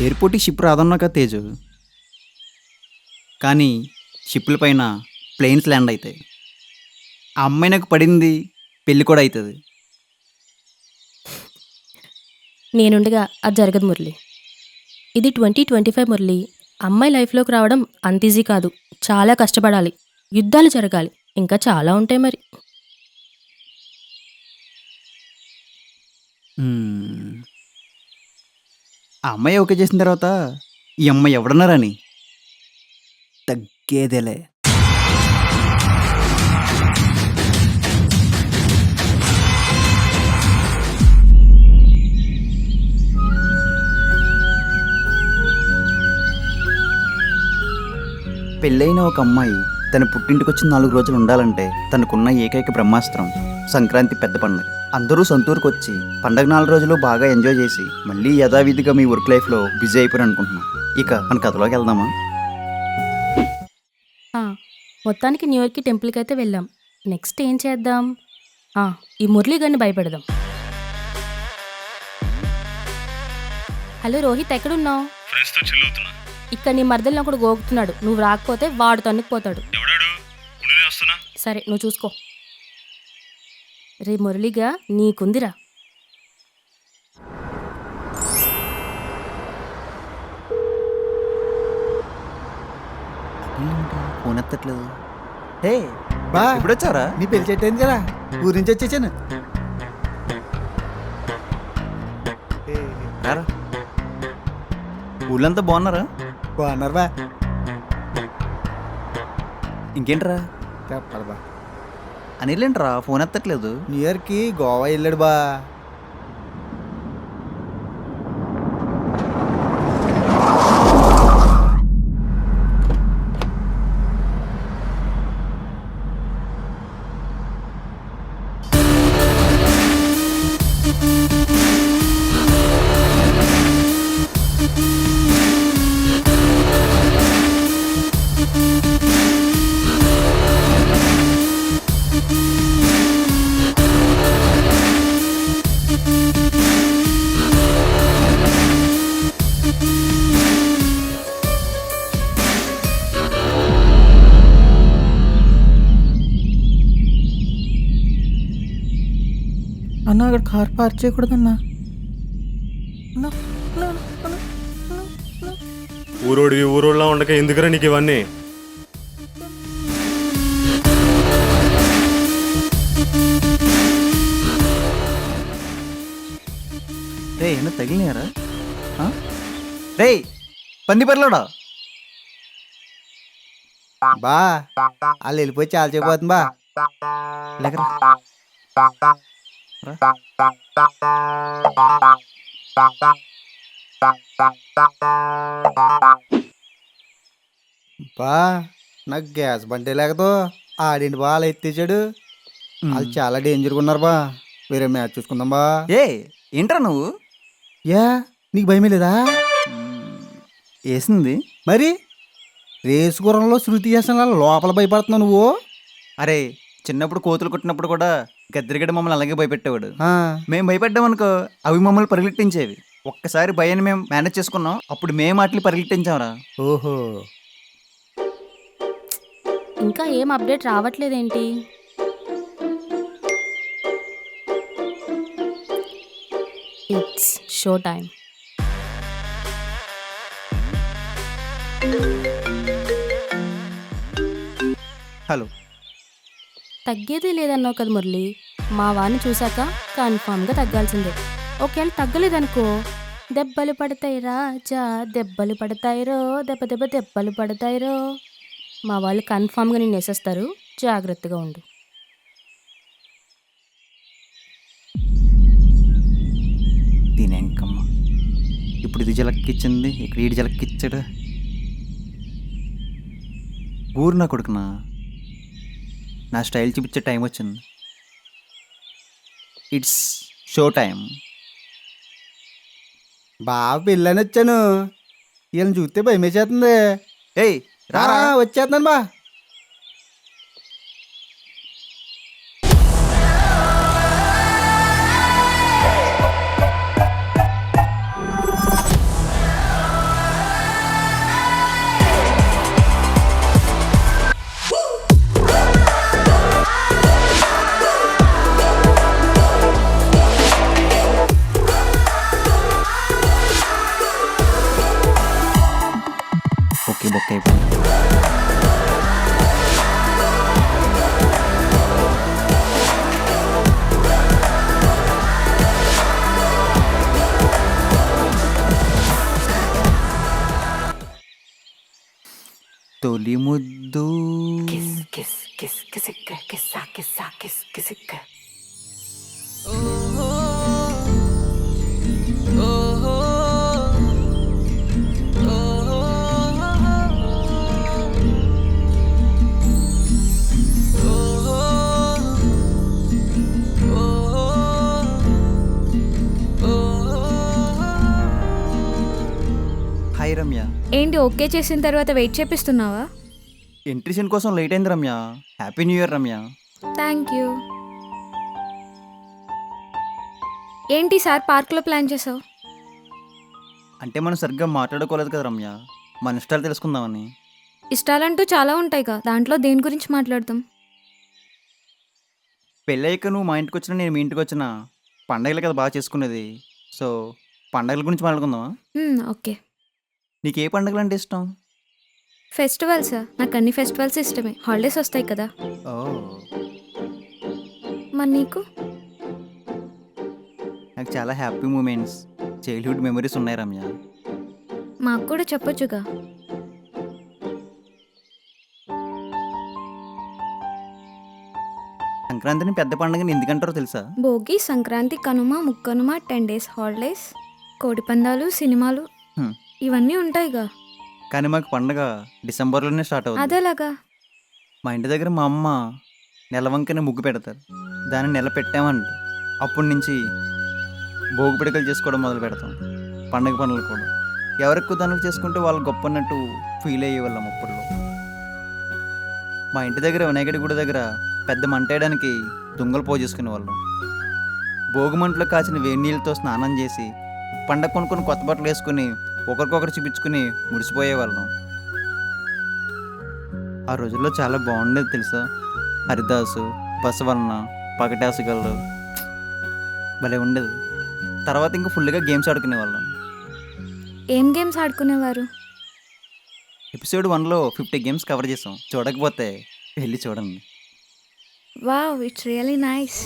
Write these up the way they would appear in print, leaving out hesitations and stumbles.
ఎయిర్పోర్ట్కి షిప్ రాదన్నాక తేజు, కానీ షిప్ల పైన ప్లేన్స్ ల్యాండ్ అవుతాయి. ఆ అమ్మాయి నాకు పడింది, పెళ్ళి కూడా అవుతుంది. నేనుండగా అది జరగదు మురళి. ఇది 2025 మురళి. అమ్మాయి లైఫ్లోకి రావడం అంత ఈజీ కాదు. చాలా కష్టపడాలి, యుద్ధాలు జరగాలి, ఇంకా చాలా ఉంటాయి మరి. ఆ అమ్మాయి ఓకే చేసిన తర్వాత ఈ అమ్మాయి ఎవడన్నారని తగ్గేదేలే. పెళ్ళైన ఒక అమ్మాయి తన పుట్టింటికి వచ్చిన 4 రోజులు ఉండాలంటే తనకున్న ఏకైక బ్రహ్మాస్త్రం సంక్రాంతి పెద్ద పండుగ. అందరూ సొంతూరుకు వచ్చి పండగ 4 రోజులు బాగా ఎంజాయ్ చేసి మళ్ళీ యథావిధిగా మీ వర్క్ లైఫ్లో బిజీ అయిపోయారు అనుకుంటున్నాం. ఇక మన కథలోకి వెళ్దామా? మొత్తానికి న్యూ ఇయర్కి టెంపుల్కి అయితే వెళ్ళాం. నెక్స్ట్ ఏం చేద్దాం? ఈ మురళి గారిని భయపెడదాం. హలో రోహిత్, ఎక్కడున్నావు? ఫ్రెండ్స్తో చిల్ అవుతున్నా. ఇక్కడ నీ మర్దల్లో ఒకడు గోగుతున్నాడు. నువ్వు రాకపోతే వాడు తన్నుకుపోతాడు. ఎవడాడు? ఉండినే వస్తున్నా. సరే, నువ్వు చూసుకో. రే మురళిగా, నీకుందిరా. ఫోన్ ఎత్తట్లేదు. హే బా, ఇప్పుడు వచ్చారా? నీ పెళ్లి చెట్టు అయింది కదా, ఊరి నుంచి వచ్చేసాను. రారా. ఊళ్ళంతా బాగున్నారా? బాగున్నారు బా. ఇంకేంట్రా? చెప్పాలి బా. అనిలేంట్రా ఫోన్ ఎత్తట్లేదు? న్యూ ఇయర్కి గోవా వెళ్ళాడు బా. అన్న అక్కడ కార్ పార్క్ చేయకూడదన్నా. ఊరోడివి ఊరోళ్ళ ఉండక ఎందుకురా నీకు ఇవన్నీ? రే ఏమన్నా తగిలినారా? రే పందిపర్లోడా? బా, వాళ్ళు వెళ్ళిపోయి చాలా చెప్పబోతుంది బా. లేకరా. బా, నాకు గ్యాస్ బండి లేకదో ఆడింటి బా, అలా ఎత్తేసాడు. వాళ్ళు చాలా డేంజర్గా ఉన్నారు బా. వేరే మ్యాచ్ చూసుకుందాం బా. ఏ ఏంట్రా నువ్వు? యా, నీకు భయమే లేదా? వేసింది మరి రేసు గుర్రంలో శృతి చేసిన లోపల భయపడుతున్నావు నువ్వు. అరే, చిన్నప్పుడు కోతులు కొట్టినప్పుడు కూడా గద్దరిగడ మమ్మల్ని అలాగే భయపెట్టేవాడు. ఆ, మేము భయపెట్టామనుకో అవి మమ్మల్ని పరిగెట్టించేవి. ఒక్కసారి భయాన్ని మేము మేనేజ్ చేసుకున్నాం, అప్పుడు మేము వాటిని పరిగెట్టించామరా. ఓహో. ఇంకా ఏం అప్డేట్ రావట్లేదేంటి? It's show time. హలో. తగ్గేదే లేదన్నావు కదా మురళి. మా వాడిని చూశాక కన్ఫామ్గా తగ్గాల్సిందే. ఒకవేళ తగ్గలేదనుకో, దెబ్బలు పడతాయి రాజా, దెబ్బలు పడతాయిరో, దెబ్బ దెబ్బ దెబ్బలు పడతాయిరో. మా వాళ్ళు కన్ఫామ్గా నిన్ను వేసేస్తారు, జాగ్రత్తగా ఉండు. దీనేంకమ్మ, ఇప్పుడు ఇది జలక్కిచ్చింది, ఇక్కడ ఈడు జలక్కిచ్చాడు. ఊరు నా కొడుకునా, నా స్టైల్ చూపించే టైం వచ్చింది. It's show time. బాగా పెళ్ళని వచ్చాను, వీళ్ళని చూస్తే భయమేసేస్తుంది. ఏయ్ రారా. వచ్చేస్తున్నాను బా. బొక్కి బొక్క అయిపోయింది. తొలి ముద్దు హాయ్ రమ్య. ఏంటి ఓకే చేసిన తర్వాత వెయిట్ చేపిస్తున్నావా? ఎంట్రీ సీన్ కోసం లేట్ అయింది Ramya. Happy new year Ramya. Thank you. ఏంటి సార్ పార్క్లో ప్లాన్ చేసావు? అంటే మనం సరిగ్గా మాట్లాడుకోలేదు కదా రమ్య, మన ఇష్టాలు తెలుసుకుందామని. ఇష్టాలంటూ చాలా ఉంటాయిగా, దాంట్లో దేని గురించి మాట్లాడతాం? పెళ్ళయ్యాక నువ్వు మా ఇంటికి వచ్చినా నేను మీ ఇంటికి వచ్చినా పండగలు కదా బాగా చేసుకునేది. సో పండగల గురించి మాట్లాడుకుందామా? ఓకే. నీకు ఏ పండుగలు అంటే ఇష్టం? ఫెస్టివల్స్, నాకు అన్ని ఫెస్టివల్స్ ఇష్టమే. హాలిడేస్ వస్తాయి కదా. ఓ, మరి నీకు? నాకు చాలా హ్యాపీ మూమెంట్స్, చైల్డ్హుడ్ మెమరీస్ ఉన్నాయి రమ్య. మాకు కూడా చెప్పొచ్చుగా. సంక్రాంతిని పెద్ద పండుగని ఎందుకంటారో తెలుసా? భోగి, సంక్రాంతి, కనుమ, ముక్కనుమ, 10 days హాలిడేస్, కోడిపందాలు, సినిమాలు హ్మ్. ఇవన్నీ ఉంటాయిగా. కానీ మాకు పండగ డిసెంబర్లోనే స్టార్ట్ అవుతుంది. అదేలాగా. మా ఇంటి దగ్గర మా అమ్మ నెలవంకని ముగ్గు పెడతారు, దాన్ని నెల పెట్టామంట. అప్పటి నుంచి భోగి పిడకలు చేసుకోవడం మొదలు పెడతాం. పండగ పనులు కూడా ఎవరు ఎక్కువ దానికి చేసుకుంటే వాళ్ళు గొప్ప అన్నట్టు ఫీల్ అయ్యేవాళ్ళం అప్పట్లో. మా ఇంటి దగ్గర వినాయకుడి గుడి దగ్గర పెద్ద మంట వేయడానికి దుంగలు పోగు చేసుకునేవాళ్ళం. భోగి మంటలో కాచిన వేడి నీళ్ళతో స్నానం చేసి పండగ కొనుక్కొని కొత్త బట్టలు వేసుకుని ఒకరికొకరు చూపించుకుని మురిసిపోయేవాళ్ళం. ఆ రోజుల్లో చాలా బాగుండేది తెలుసా. హరిదాసు, బసవన్న, పగటాసుగళ్ళు భలే ఉండేది. తర్వాత ఇంకా ఫుల్గా గేమ్స్ ఆడుకునేవాళ్ళం. ఏం గేమ్స్ ఆడుకునేవారు? ఎపిసోడ్ 1లో 50 గేమ్స్ కవర్ చేసాం. చూడకపోతే వెళ్ళి చూడండి. Wow, it's really nice.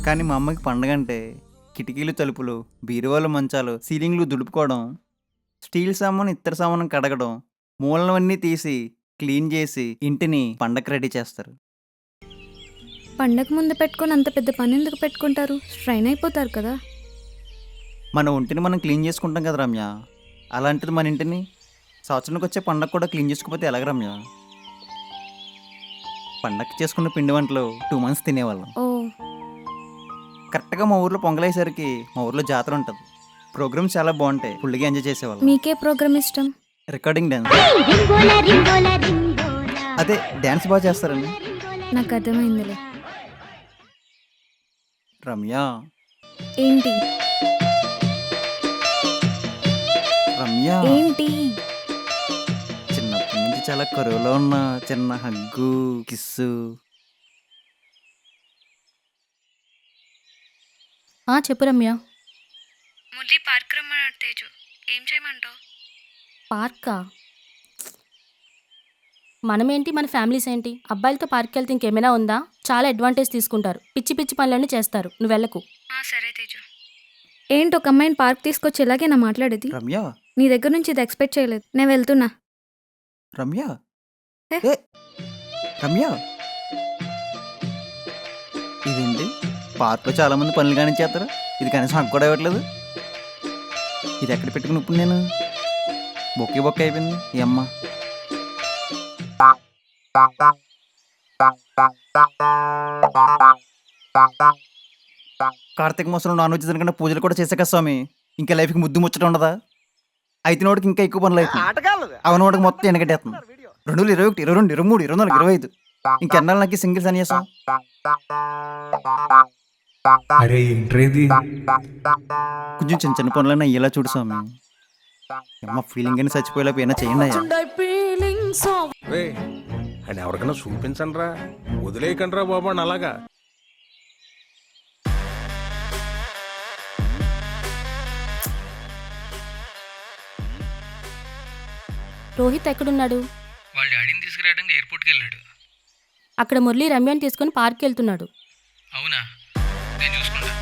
కానీ మా అమ్మకి పండగ అంటే కిటికీలు, తలుపులు, బీరువాలు, మంచాలు, సీలింగ్లు దులుపుకోవడం, స్టీల్ సామాను, ఇతర సామాను కడగడం, మూలనవన్నీ తీసి క్లీన్ చేసి ఇంటిని పండగ రెడీ చేస్తారు. పండగ ముందు పెట్టుకొని అంత పెద్ద పని ఎందుకు పెట్టుకుంటారు? స్ట్రైన్ అయిపోతారు కదా. మన ఒంటిని మనం క్లీన్ చేసుకుంటాం కదా రమ్య. అలాంటిది మన ఇంటిని సంవత్సరానికి వచ్చే పండగ కూడా క్లీన్ చేసుకోకపోతే ఎలాగ రమ్య? పండగకి చేసుకున్న పిండి వంటలు 2 months తినేవాళ్ళం. ఓ, కరెక్ట్గా మా ఊర్లో పొంగలేసరికి మా ఊర్లో జాతర ఉంటుంది. ప్రోగ్రామ్స్ చాలా బాగుంటాయి, ఫుల్గా ఎంజాయ్ చేసేవాళ్ళం. మీకే ప్రోగ్రామ్ ఇష్టం? Recording dance. అదే డ్యాన్స్ బాగా చేస్తారండి. నాకు అర్థమైందిలే. రమ్య, ఏంటి? రమ్య, ఏంటి? చిన్నప్పటి నుంచి చాలా కరువులో ఉన్న చిన్న హగ్గు, కిస్సు. చెప్పు రమ్య. మురళి పార్క్ రమ్మన్నాడు తేజు, ఏం చేయమంటావు? పార్కా? మనమేంటి, మన ఫ్యామిలీస్ ఏంటి? అబ్బాయిలతో పార్క్కి వెళ్తే ఇంకేమైనా ఉందా? చాలా అడ్వాంటేజ్ తీసుకుంటారు, పిచ్చి పిచ్చి పనులన్నీ చేస్తారు. నువ్వు వెళ్ళకు. సరే తేజు. ఏంటి ఒక అమ్మాయిని పార్క్ తీసుకొచ్చి ఇలాగే నా మాట్లాడేది? రమ్య, నీ దగ్గర నుంచి ఇది ఎక్స్పెక్ట్ చేయలేదు. నేను వెళ్తున్నా. రమ్య, ఏ? ఏ, రమ్య, ఇదేంటి పార్క్లో చాలా మంది పనులు కానీ చేస్తారు, ఇది కనీసం హక్కు కూడా ఇవ్వట్లేదు. ఇది ఎక్కడ పెట్టుకుని ఇప్పుడు నేను బొక్కే బొక్క అయిపోయింది ఈ అమ్మ. కార్తీక మాసంలో నాన్ వెజ్ తినకుండా పూజలు కూడా చేసాక స్వామి ఇంకా లైఫ్కి ముద్దు ముచ్చట ఉండదా? అయితే నోటికి ఇంకా ఎక్కువ పనులు అవుతుంది. అవన నోటికి మొత్తం వెనకట్టేస్తుంది. 2021, 22, 23, 24, 25 ఇంకెన్నాళ్ళు నాకు సింగిల్ సన్యాసం. అరే ఏంట్రేది? కొంచెం చిన్న చిన్న పనులైనా ఇలా చూడు స్వామి. అమ్మ ఫీలింగ్ అని చచ్చిపోయేలోపు ఏమైనా చేయండి అయ్యా. రే అని ఎవరికైనా చూపించండి రా, వదిలేయకండి రా బాబు అని అలాగా. రోహిత్ ఎక్కడున్నాడు? వాళ్ళ డాడీని తీసుకురావడానికి ఎయిర్పోర్ట్కి వెళ్ళాడు. అక్కడ మురళి రమ్యని తీసుకుని పార్క్కి వెళ్తున్నాడు. అవునా, నేను చూసుకుంటా.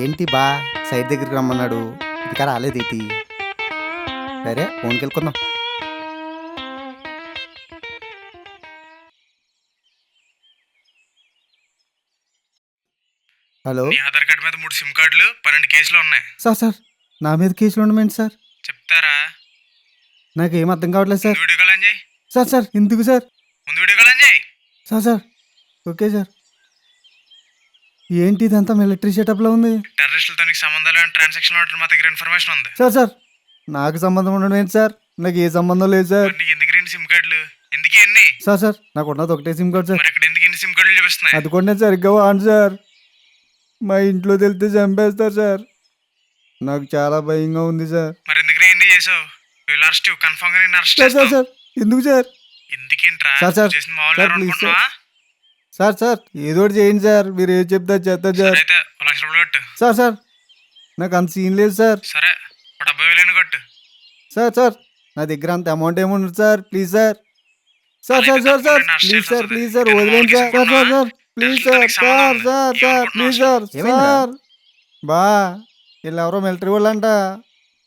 ఏంటి బా సైడ్ దగ్గరికి రమ్మన్నాడు, ఇంకా రాలేదేంటి? సరే ఫోన్కి వెళ్ళుకుందాం. హలో నీ ఆధార్ కార్డు మీద 3 సిమ్ కార్డులు 12 కేసులు ఉన్నాయి. సార్ నా మీద కేసులు ఉండమేంటి సార్? చెప్తారా? నాకేం అర్థం కావట్లేదు సార్. ముందు వీడియో కాల్ ఆన్ చేయి. సార్ ఎందుకు సార్? ముందు వీడియో కాల్ ఆన్ చేయి. Sir okay sir. ఏంటి ఇదంతా మిలిటరీ సెటప్లో ఉంది? టెర్రరిస్టులతో నీకు సంబంధాలు అండ్ ట్రాన్సాక్షన్ మా దగ్గర ఇన్ఫర్మేషన్ ఉంది. సార్ నాకు సంబంధం ఉండడం ఏంటి సార్? నాకు ఏ సంబంధం లేదు సార్. మరి నీకు ఎందుకు 2 సిమ్ కార్డులు? ఎందుకు ఎన్ని? సార్ నాకు ఉన్నది ఒకటే సిమ్ కార్డ్ సార్. మరి ఇక్కడ ఎందుకు ఇన్ని సిమ్ కార్డులు చూపిస్తున్నాయి? అది కూడా నేను సరిగ్గా వాడు సార్. మా ఇంట్లో తెలితే చంపేస్తారు సార్. నాకు చాలా భయంగా ఉంది సార్. మరి ఎందుకు ఎన్ని చేసావు? వీళ్ళు అరెస్ట్ కన్ఫర్మ్ గా నేను అరెస్ట్ సార్ చేస్తాను. ఎందుకు సార్? ఎందుకేంట్రా సార్, చేసిన మామూలు సార్, ప్లీజ్ అనుకుంటున్నావా? సార్ ఏదో ఒకటి చేయండి సార్. మీరు ఏం చెప్తారు చేస్తారు సార్. సరే అయితే 1 లక్ష రూపాయలు కట్టు. సార్ నాకు అంత సీన్ లేదు సార్. సరే 70,000 కట్టు. సార్ నా దగ్గర అంత అమౌంట్ ఏముండదు sir. Please sir. Sir please sir వదిలేండి sir. Please sir please sir. బా వీళ్ళు ఎవరో మిలిటరీ వాళ్ళు అంట.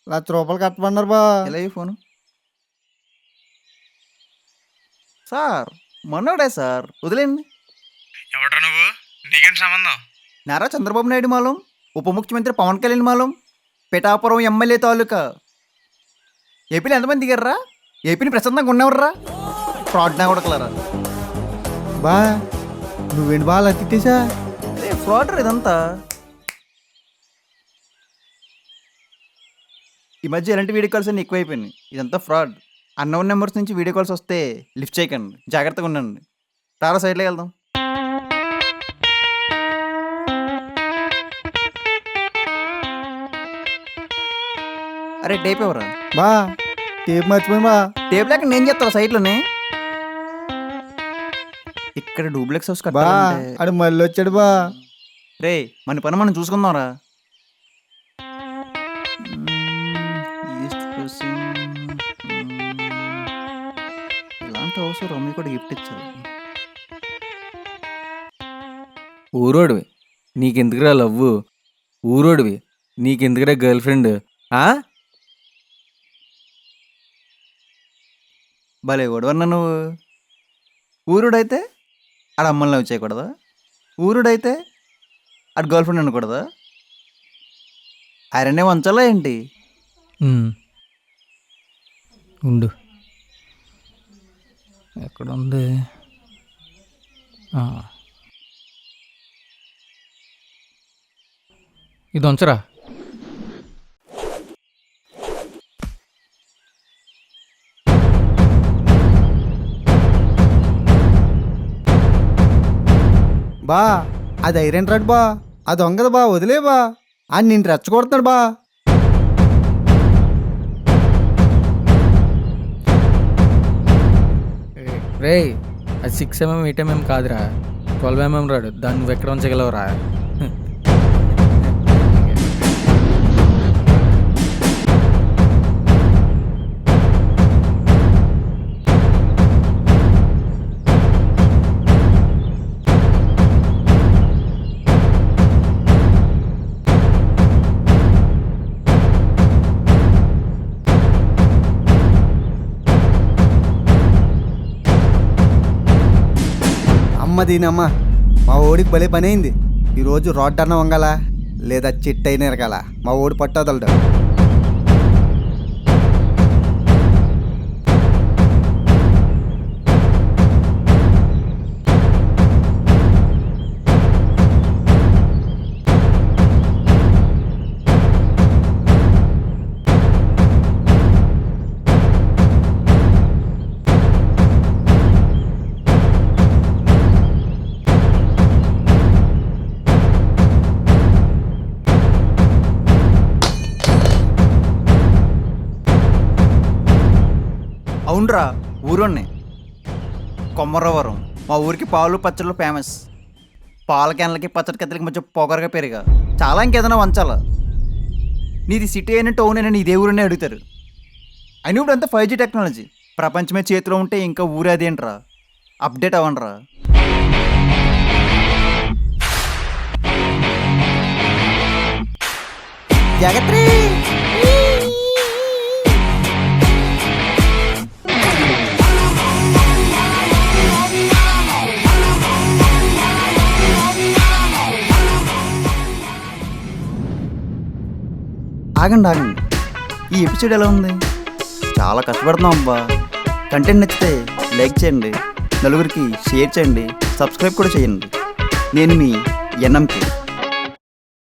1,00,000 రూపాయలు కట్టమన్నారు బా. ఎలా ఈ ఫోను సార్? మొన్నడే సార్, వదిలేండి. ఎవడ్రా నువ్వు? నీకేం సంబంధం? నారా చంద్రబాబు నాయుడు మాలం, ఉప ముఖ్యమంత్రి పవన్ కళ్యాణ్ మాలం, పిఠాపురం ఎమ్మెల్యే తాలూకా. ఏపీలో ఎంతమంది దిగారా? ఏపీని ప్రశాంతంగా ఉన్నెవర్రా? ఫ్రాడ్ నా కొడకలరా. బా నువ్వేంటి బాగా తిట్టేసా? ఫ్రాడ్ ఇదంతా. ఈ మధ్య ఎలాంటి వీడియో కాల్స్ అన్నీ ఎక్కువైపోయినాయి. ఇదంతా ఫ్రాడ్. అన్నోన్ నెంబర్స్ నుంచి వీడియో కాల్స్ వస్తే లిఫ్ట్ చేయకండి, జాగ్రత్తగా ఉండండి. తారా సైడ్లోకి వెళ్దాం. అరే టేప్ ఎవరా? బా టేప్ మర్చిపోయి బా. టేప్ లేక నేను చేస్తా సైట్లోనే. ఇక్కడ డూప్లెక్స్ హౌస్ బా కట్టాలంటే అడు మళ్ళీ వచ్చాడు బా. రే మన పని మనం చూసుకుందాంరా. ఇలాంటి హౌస్ రమ్మి కూడా గిఫ్ట్ ఇచ్చారు. ఊరోడివి నీకెందుకురా లవ్వు? ఊరోడివి నీకెందుకురా గర్ల్ ఫ్రెండ్? భలే గొడవన్నా నువ్వు. ఊరుడైతే ఆడ అమ్మల్ని లవ్ చేయకూడదా? ఊరుడైతే ఆడ గర్ల్ ఫ్రెండ్ అనకూడదా? ఆయననే వంచాలా ఏంటి? ఉండు, ఎక్కడ ఉంది? ఇది ఉంచరా. బా అది ఐరన్ రాడ్ బా. అది దొంగదు బా, వదిలే బా. అని నేను రెచ్చగొడుతున్నాడు బా. రే అది 6mm 8mm కాదురా, 12mm రాడు. దాన్ని నువ్వు ఎక్కడ ఉంచగలవురా? అమ్మ దీనమ్మ మా ఓడికి భలే పని అయింది. ఈరోజు రోడ్డు అన్న వంగల లేదా చెట్టు అయినా ఎరగాల, మా ఓడి పట్టదలడు. అవునరా, ఊరున్నే కొమ్మరవరం. మా ఊరికి పాలు పచ్చళ్ళు ఫేమస్. పాల క్యాన్లకి పచ్చడి కత్తలకి మధ్య పొగరగా పెరిగా. చాలా ఇంకేదైనా వంచాలా? నీది సిటీ అయిన టౌన్ అయినా నీదే ఊరనే అడుగుతారు. అయినా ఇప్పుడు అంతా 5G టెక్నాలజీ. ప్రపంచమే చేతిలో ఉంటే ఇంకా ఊరే అదేంట్రా? అప్డేట్ అవ్వండిరా. జాగ్రత్త. ఆగండి ఆగండి, ఈ ఎపిసోడ్ ఎలా ఉంది? చాలా కష్టపడుతున్నాం అబ్బా. కంటెంట్ నచ్చితే లైక్ చేయండి, నలుగురికి షేర్ చేయండి, సబ్స్క్రైబ్ కూడా చేయండి. నేను మీ ఎన్ఎంకే.